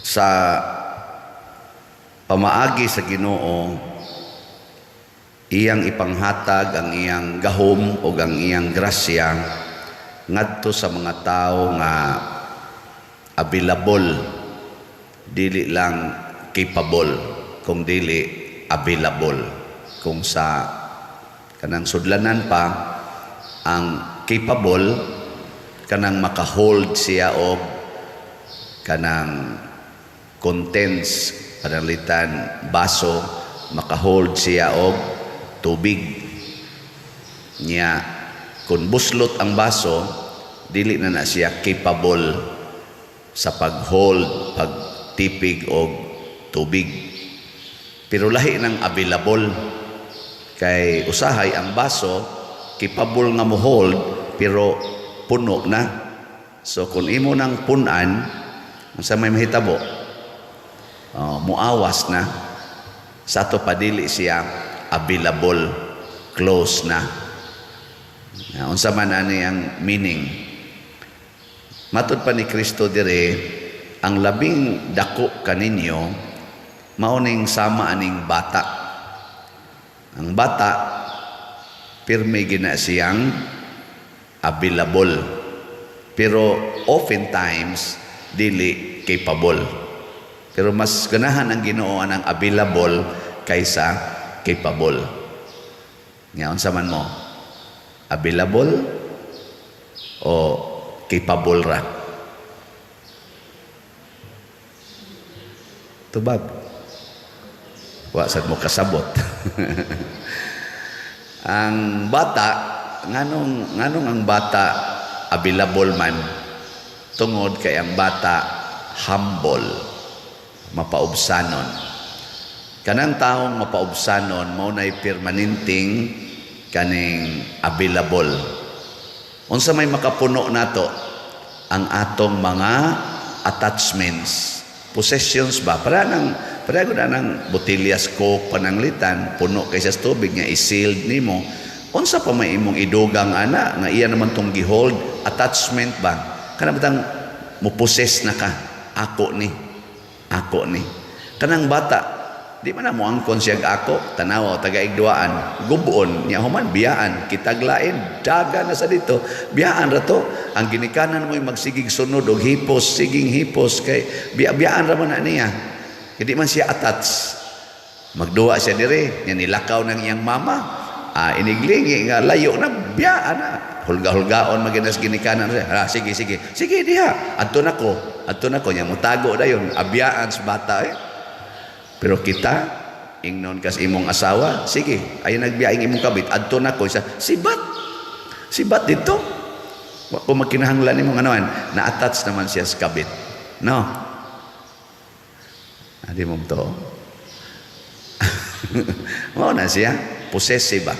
sa pamaagi sa Ginoo, iyang ipanghatag ang iyang gahom o ang iyang grasya ngadto sa mga tao nga available, dili lang capable, kung dili available. Kung sa kanang sudlanan pa ang capable, kanang makahold siya og kanang contents, panalitan baso, makahold siya og tubig niya. Kung buslot ang baso, dili na siya capable sa pag-hold, pagtipig og tubig. Pero lahi ng available, kay usahay ang baso capable nga mo hold pero puno na. So kung imo nang punan, unsa may mahitabo, muawas na. Sa to padili siya available, close na. Unsa man ani ang meaning. Matud pa ni Kristo dire, ang labing dako kaninyo mauning sama aning bata. Ang bata pirmi gina siyang available, pero oftentimes dili capable. Pero mas ganahan ang Ginoo ang available kaysa capable. Ngayon sa man mo, available o capable ra? Tubag. Wa sad mo kasabot. Ang bata, nganong ang bata available man, tungod kay ang bata humble, mapaubsanon. Kanang taong mapaubsanon mao nay permanenteng kaning available. Unsa may makapuno nato? Ang atong mga attachments, possessions ba? Pareho na ng botellas Coke pananglitan, puno kaysa tubig nga i-sealed nimo. Unsa pa may imong idugang ana nga iya naman tong gihold? Attachment ba? Kana batang mo possess na ka. Ako ni. Kanang bata, di man na mo angkon siya ako, tanaw tagaigduaan, gubuon niya human biyaan, kitaglain, daga na sa dito, biyaan ra to. Ang ginikanan mo magsigig sunod og hipos, siging hipos kay biyaan ra man na niya. Hindi man siya attach. Magduwa siya dire, niya nilakaw ng iyang mama. Iniglingi nga layo na, biyaan na. Hulga-hulgaon maginas ginikanan siya. Sige diha. Adto nako niya mutago dayon. Abiyaan sa bata eh. Pero kita, ingnon kas imong asawa, sige, ay nagbiyaing imong kabit. Adto nako siya. Sibat dito. Kung magkinahanglan imong anuan, na-attach naman siya sa kabit. No? Adi mo to. Mao na siya, possessive ba?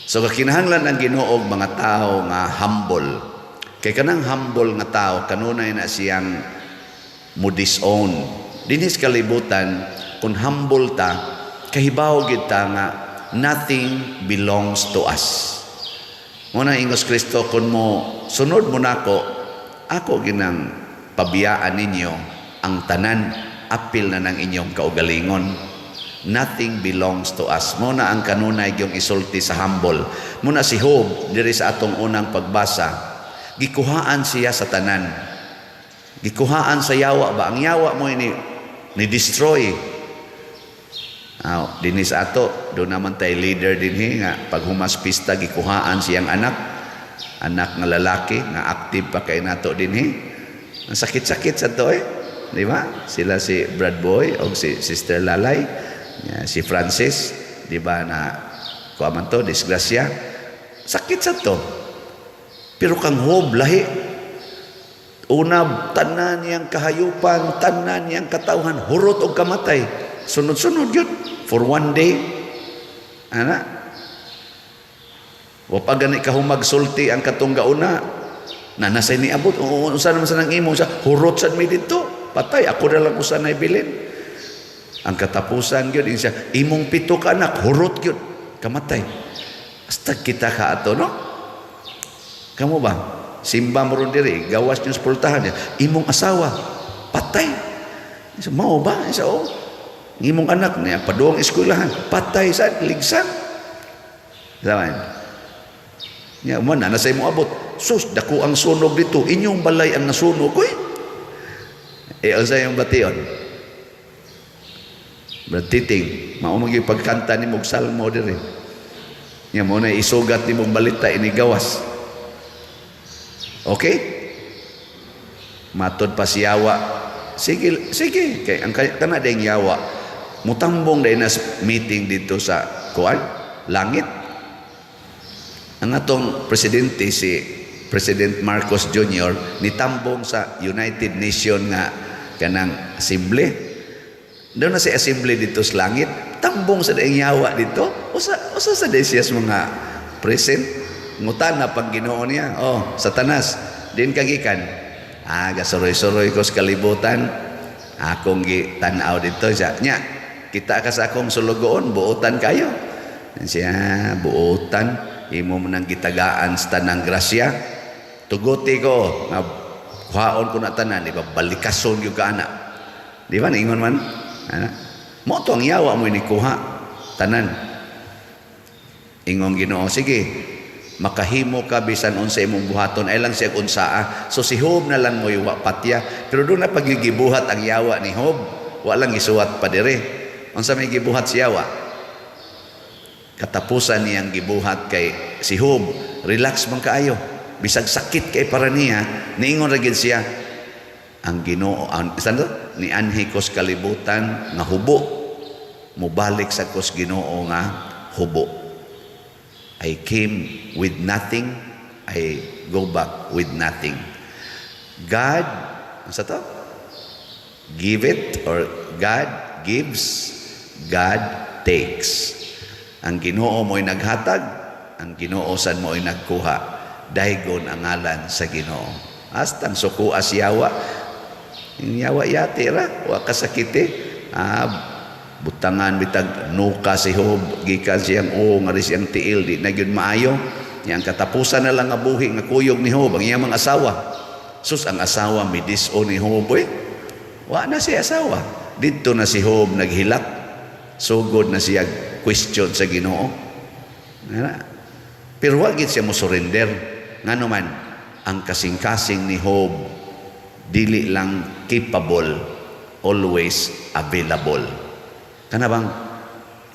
So kakinahanglan ang Ginoo mga tao nga humble. Kay kanang humble nga tao kanunay na siyang mo disown. Dinis kalibutan kung humble ta, kahibaw gid ta nga nothing belongs to us. Muna ingos Kristo kun mo sunod mo nako, ako ginang pabiyaan ninyo ang tanan, apil na ng inyong kaugalingon. Nothing belongs to us. Muna ang kanunay yung isulti sa humble. Muna si Job, diri sa atong unang pagbasa, gikuhaan siya sa tanan. Gikuhaan sa yawa ba? Ang yawa mo ni destroy. Dini sa ato, doon naman tayo leader din nga, pag humas pista, gikuhaan siyang anak nga lalaki, nga active pa kay nato din Ang sakit-sakit sa to di ba? Sila si Brad Boy o si Sister Lalay, si Francis, di ba na kuaman to, disgrasya. Sakit sa to. Pero kang Job, lahi. Una, tanan niyang kahayupan, tanan niyang katauhan, hurot o kamatay. Sunod-sunod yun. For one day. Ana? O pag gani ka humagsulti ang katunggauna, na nasay ni abot, usan naman sa nang imo siya, hurot sa mi dito. Patay, ako na lang usan na ibilin. Ang katapusan yun, siya, imong pito ka anak, hurot yun, kamatay. Basta kita ka ato, no? Kamu ba? Simba mo ron diri, gawas niyo sa pultahan niya. Imong asawa, patay. So, mao ba? So, ngimong anak niya, paduang eskwelahan, patay sa ligsan. Zaman. Nya man na say mo abot. Sus, dako ang sunog dito. Inyong balay ang nasunog ko. Alsa yung bation. Bertiting, mao magi pagkanta ni mog salmo diri. Nya mo na isugat ni mong balita ini gawas. Okay? Matod pa si Yawa. Sige, sige. Kay ang kana ding Yawa, mutambong dahil na meeting dito sa kuan, langit. Ang atong presidente, si President Marcos Jr., nitambong sa United Nations nga kanang assembly. Doon na si assembly dito sa langit, tambong sa daing Yawa dito. Usa sa desiyas mga present, ngutan na pag Ginoo niya. Oh, Satanas, din kagikan. Gasuroy-suroy ko sa kalibutan, akong gitanaw dito siya. Nya, kita ka sa akong sulugoon, buutan kayo. Siya, buutan, imo mo nang gitagaan sa tanang grasya. Tuguti ko, nga kuhaon ko na tanan, di ba, balikason yung ka anak. Di ba, naingon man? Mo to ang Yawa mo inikuha, tanan. Ingon Ginoo, sige, makahimo ka bisan unsa imong buhaton ay lang siya unsaa. So si Job na lang mo iwa patya, pero doon na pagigibuhat ang Yawa ni Job, walang isuwat pa dire. Unsa may gibuhat si Yawa? Katapusan niyang gibuhat kay si Job, relax man kaayo, bisag sakit kay para niya, niingon ra gid siya, ang Ginoo ni anhi kos kalibutan nga hubo, mubalik sa kos Ginoo nga hubo. I came with nothing, I go back with nothing. God, ano to? Give it, or God gives, God takes. Ang Ginoo mo'y naghatag, ang Ginoo sad mo'y nagkuha. Daygon ang ngalan sa Ginoo. Astang suko as Yawa. Yung Yawa yati ra, wa kasakiti. Butangan bitag nuka si Job, gikan siyang nga siyang tiil, di na yun maayo. Yang katapusan na lang nga buhi nga kuyog ni Job, ang iyang mga asawa. Sus, ang asawa midis-o ni Job, wa na si asawa. Dito na si Job naghilak, sugod na siya question sa Ginoo. Pero wag gid siya mo surrender. Ngano man, ang kasing-kasing ni Job dili lang capable, always available. Kana bang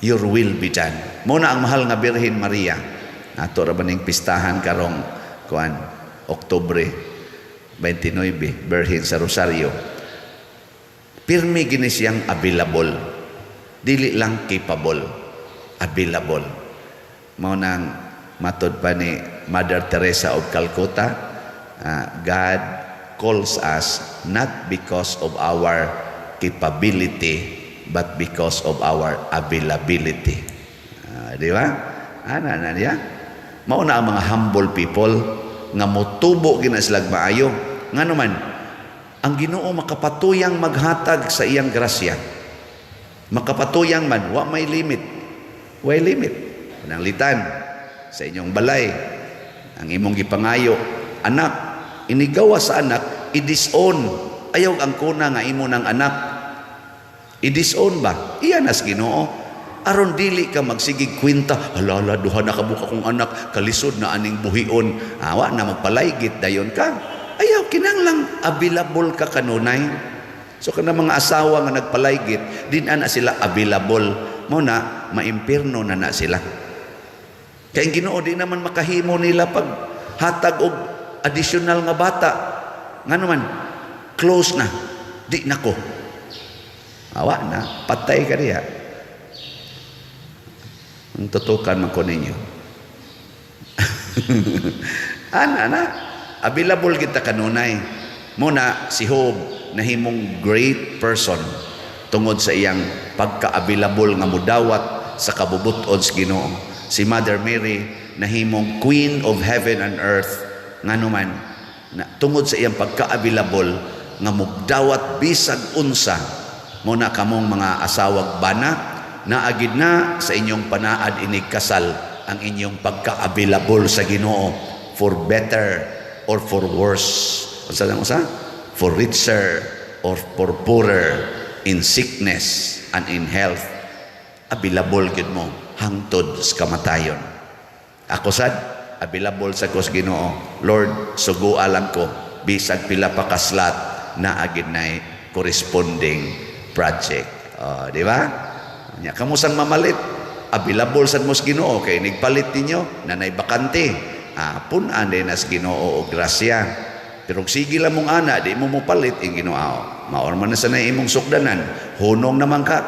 your will be done. Muna ang mahal nga Birhen Maria. Ato ra baning pistahan karong kuan Oktubre 29, Birhen sa Rosario. Pirmi gini siyang available. Dili lang capable, available. Mao nang matod pa ni Mother Teresa of Calcutta, God calls us not because of our capability, but because of our availability. Di ba? Ana na niya. Mao na ang mga humble people nga motubo gina sila maayo. Ngano man, ang Ginoo makapatuyang maghatag sa iyang grasya. Makapatuyang man, wa may limit. Way limit. Nang litan sa inyong balay, ang imong gipangayo, anak, inigawa sa anak, i-disown. Ayaw ang kuna nga imo ng anak. I-disown ba? Iyan as Ginoo. Aron dili ka magsigig kwenta, halala, duha na kabuka kong anak, kalisod na aning buhion. Awa na magpalaygit, dayon ka. Ayaw, kinanglang available ka kanunay. So kana mga asawa nga nagpalaygit, din na sila available. Muna, maimpirno na sila. Kaya Ginoo, di naman makahimo nila pag hatag og additional nga bata. Nga naman, close na. Di na ko. Awa na, patay ka niya. Ang tutukan man ko ninyo. Ana, available kita kanunay. Muna, si Job, nahimong great person tungod sa iyang pagka-available nga mudawat sa kabubuton sa Ginoo. Si Mother Mary, nahimong Queen of Heaven and Earth, nga naman, tungod sa iyang pagka-available nga mudawat bisag unsa. Muna kamong mga asawag bana, naagid na sa inyong panaad inig kasal ang inyong pagka-available sa Ginoo for better or for worse. Unsa lang usa? For richer or for poorer in sickness and in health. Available gid mo hangtod sa kamatayon. Ako sad available sa kos Ginoo. Lord, sugua lang ko bisag pila pa ka slot na agid nay corresponding project. Di ba? Nya kamusang mamalit? Available sa mos Ginoo kay nigpalit ninyo nanay bakante. Punan din as Ginoo og grasya. Pero sige lang mong ana, di mo palit ang Ginoo. Maorman na sanay imong sukdanan. Hunong naman ka,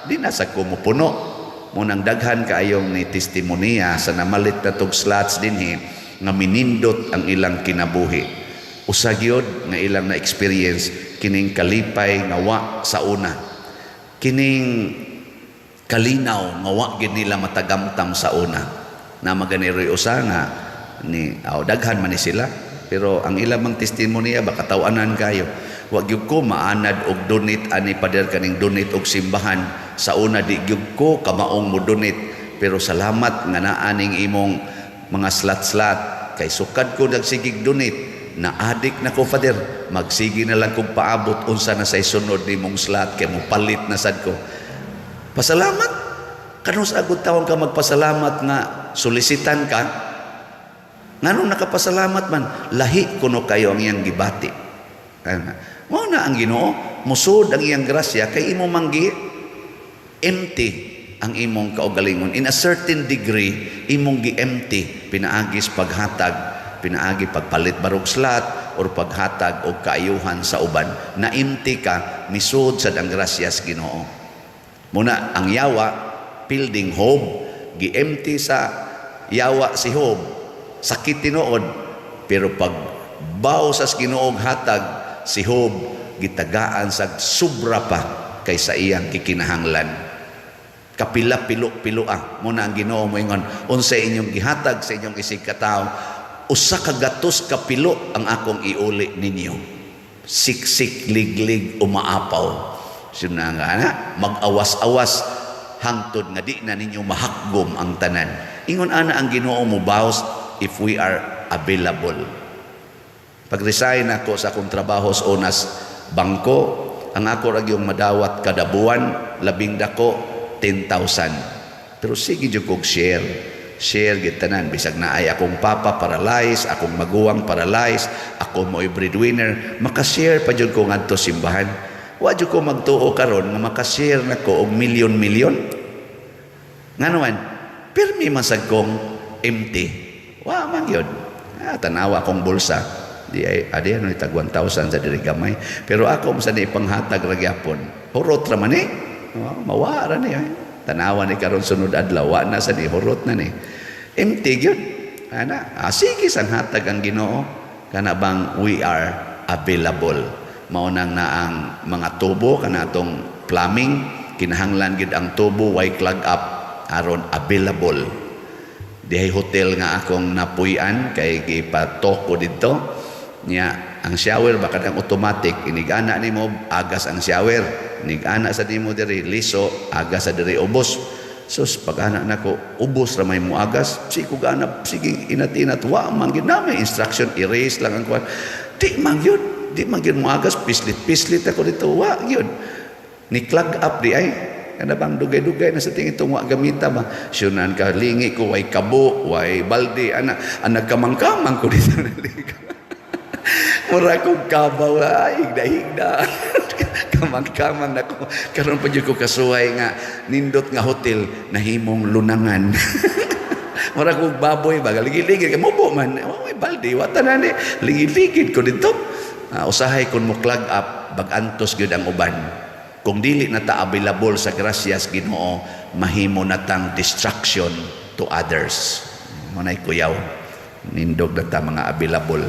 di na sa kumupuno. Munang daghan kaayong ni testimonya sa namalit na tog slots dinhi nga minindot ang ilang kinabuhi. Usagyod nga ilang na experience kining kalipay nga wa sa una. Kining kalinaw nga wa gid nila matagamtam sa una. Na maganiroy usa nga ni daghan man ni sila. Pero ang ilang mang testimonya baka tawanan kayo. Wa gyud ko maanad og donate ani pader kaning donate og simbahan. Sa una di gyud ko kamaong mo donate. Pero salamat nga naaning imong mga slat-slat kay sukad ko nagsigig donate. Na adik na ko Father, magsigi na lang kong paabot unsa na say sunod nimong slat kay mo palit na sad ko. Pasalamat. Kanus agud tawon ka magpasalamat nga solisitan ka. Nganong nakapasalamat man, lahi kuno kayo ang iyang gibati. Mo na ang Ginoo, musud ang iyang grasya kay imo manggi empty ang imong kaugalingon. In a certain degree, imong gi-empty pinaagis paghatag, pinaagi pagpalit barog slat or paghatag og kaayuhan sa uban. Na empty ka misud sad ang grasya sa Ginoo. Muna ang yawa building Job, gi-empty sa yawa si Job. Sakit tinuod, pero pag baw sa Ginoong hatag, si Job gitagaan sa sobra pa kaysa iyang kikinahanglan. Kapila pilo-piloa mo na ang Ginoo mo ingon, unsa inyong gihatag sa inyong isig katao, usa ka gatos ka pilo ang akong iuli ninyo. Siksik liglig umaapaw. Sina nga na, mag-awas-awas hangtod nga di na ninyo mahakgom ang tanan. Ingon ana ang Ginoo mo baos if we are available. Pag-resign ako sa akong trabaho sa unas bangko, ang ako ra gyung madawat kada buwan, labing dako 10,000. Pero sige jud kog share gid tanan bisag naay akong papa paralyzed, akong maguwang paralyzed, ako mo'y breadwinner, maka-share pa jud ko ngadto simbahan. Wa jud ko magtuo karon nga maka-share nako og milyon-milyon. Nganuan, pirmi masag kong empty. Wa man yun. Tanawa akong bulsa. Di ay ano ni tag 1,000 sa diri gamay. Pero ako sa ni panghatag ra gyapon. Hurot ra man ni. Mawara ni. Tanawa ni karon sunod adlaw wa na sa ni hurot na ni. Empty gyud. Ana, sige sang hatag ang Ginoo kana bang we are available. Mao nang na ang mga tubo kanatong plumbing kinahanglan gid ang tubo way clog up aron available. Dihay hotel nga akong napuy-an kay gipatok ko dito niya ang shower baka ang automatic inigana nimo agas ang shower inigana sa nimo diri liso agas sa diri ubos sus pag ana nako ubos ra may mo agas sige gana sige inat-inat wa man gid na may instruction erase lang ang kwan di man gyud mo agas pislit ako dito wa gyud ni clog up di ay kada bang dugay-dugay na sa tingin itong gamita ba syunan ka lingi ko way kabo way balde ana kamang-kamang ko dito mura kong kabaw ay higda kamang-kamang na ko karon pa jud ko kasuway nga nindot nga hotel na himong lunangan mura kong baboy ba ligid-ligid mubo man way balde wa tanan ni ligid-ligid ko dito usahay kun mo clog up bag-antos gyud ang uban. Kung dili na ta available sa grasyas Ginoo, mahimo na tang distraction to others. Manay kuyaw, nindog na ta mga available.